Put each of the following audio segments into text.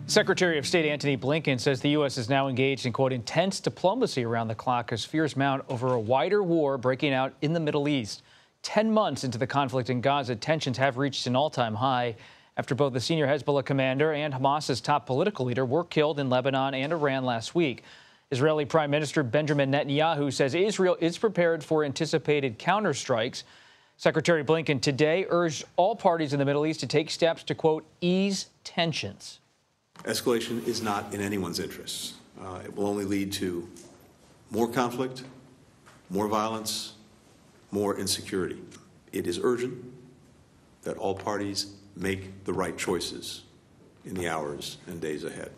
Secretary of State Antony Blinken says the U.S. is now engaged in, quote, intense diplomacy around the clock as fears mount over a wider war breaking out in the Middle East. 10 months into the conflict in Gaza, tensions have reached an all-time high after both the senior Hezbollah commander and Hamas's top political leader were killed in Lebanon and Iran last week. Israeli Prime Minister Benjamin Netanyahu says Israel is prepared for anticipated counterstrikes. Secretary Blinken today urged all parties in the Middle East to take steps to, quote, ease tensions. Escalation is not in anyone's interests. It will only lead to more conflict, more violence, more insecurity. It is urgent that all parties make the right choices in the hours and days ahead.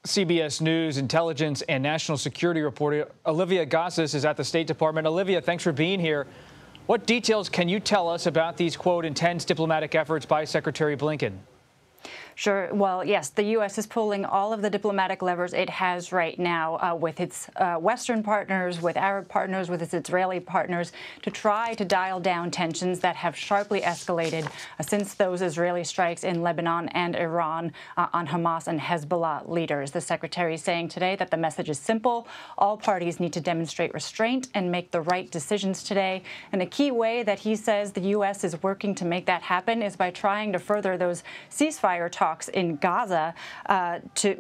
CBS News intelligence and national security reporter Olivia Gazis is at the State Department. Olivia, thanks for being here. What details can you tell us about these, quote, intense diplomatic efforts by Secretary Blinken? Sure. Well, yes, the U.S. is pulling all of the diplomatic levers it has right now with its Western partners, with Arab partners, with its Israeli partners to try to dial down tensions that have sharply escalated since those Israeli strikes in Lebanon and Iran on Hamas and Hezbollah leaders. The secretary is saying today that the message is simple. All parties need to demonstrate restraint and make the right decisions today. And a key way that he says the U.S. is working to make that happen is by trying to further those ceasefire talks in Gaza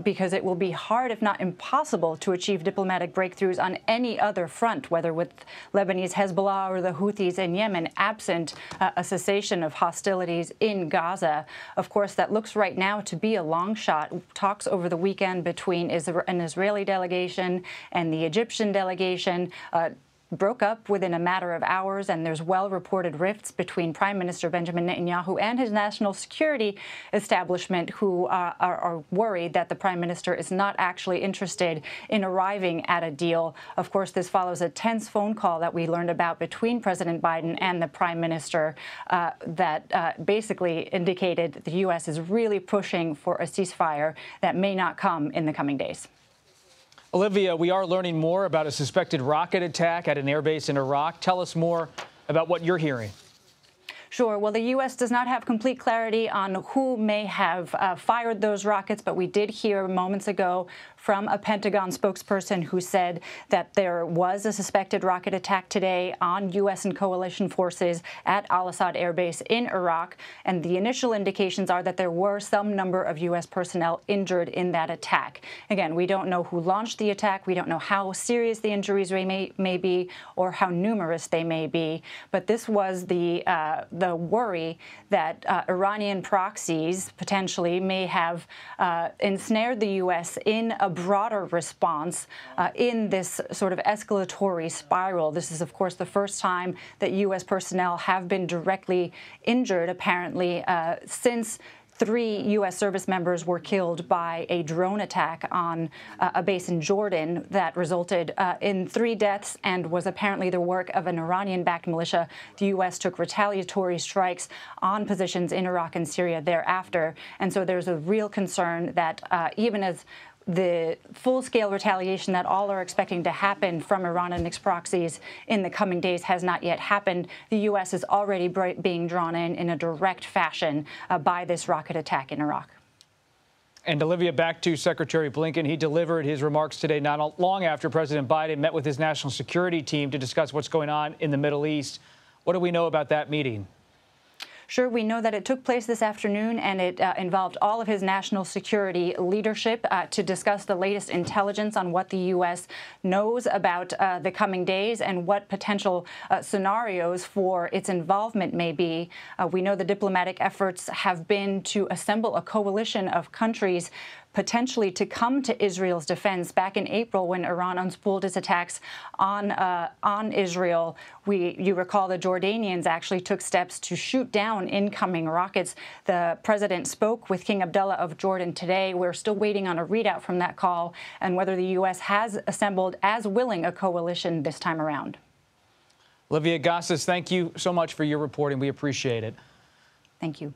because it will be hard, if not impossible, to achieve diplomatic breakthroughs on any other front, whether with Lebanese Hezbollah or the Houthis in Yemen, absent a cessation of hostilities in Gaza. Of course, that looks right now to be a long shot. Talks over the weekend between an Israeli delegation and the Egyptian delegation broke up within a matter of hours, and there's well-reported rifts between Prime Minister Benjamin Netanyahu and his national security establishment, who are worried that the Prime Minister is not actually interested in arriving at a deal. Of course, this follows a tense phone call that we learned about between President Biden and the Prime Minister that basically indicated that the U.S. is really pushing for a ceasefire that may not come in the coming days. Olivia, we are learning more about a suspected rocket attack at an airbase in Iraq. Tell us more about what you're hearing. Sure. Well, the U.S. does not have complete clarity on who may have fired those rockets, but we did hear moments ago from a Pentagon spokesperson who said that there was a suspected rocket attack today on U.S. and coalition forces at Al-Asad Air Base in Iraq. And the initial indications are that there were some number of U.S. personnel injured in that attack. Again, we don't know who launched the attack. We don't know how serious the injuries may be or how numerous they may be. But this was the worry that Iranian proxies potentially may have ensnared the U.S. in a broader response in this sort of escalatory spiral. This is, of course, the first time that U.S. personnel have been directly injured, apparently, since 3 U.S. service members were killed by a drone attack on a base in Jordan that resulted in 3 deaths and was apparently the work of an Iranian-backed militia. The U.S. took retaliatory strikes on positions in Iraq and Syria thereafter. And so there's a real concern that even as the full-scale retaliation that all are expecting to happen from Iran and its proxies in the coming days has not yet happened, the U.S. is already being drawn in a direct fashion by this rocket attack in Iraq. And Olivia, back to Secretary Blinken. He delivered his remarks today not long after President Biden met with his national security team to discuss what's going on in the Middle East. What do we know about that meeting? Sure, we know that it took place this afternoon, and it involved all of his national security leadership to discuss the latest intelligence on what the U.S. knows about the coming days and what potential scenarios for its involvement may be. We know the diplomatic efforts have been to assemble a coalition of countries potentially to come to Israel's defense. Back in April, when Iran unspooled its attacks on Israel, you recall the Jordanians actually took steps to shoot down incoming rockets. The president spoke with King Abdullah of Jordan today. We're still waiting on a readout from that call and whether the U.S. has assembled as willing a coalition this time around. Olivia Gazis, thank you so much for your reporting. We appreciate it. Thank you.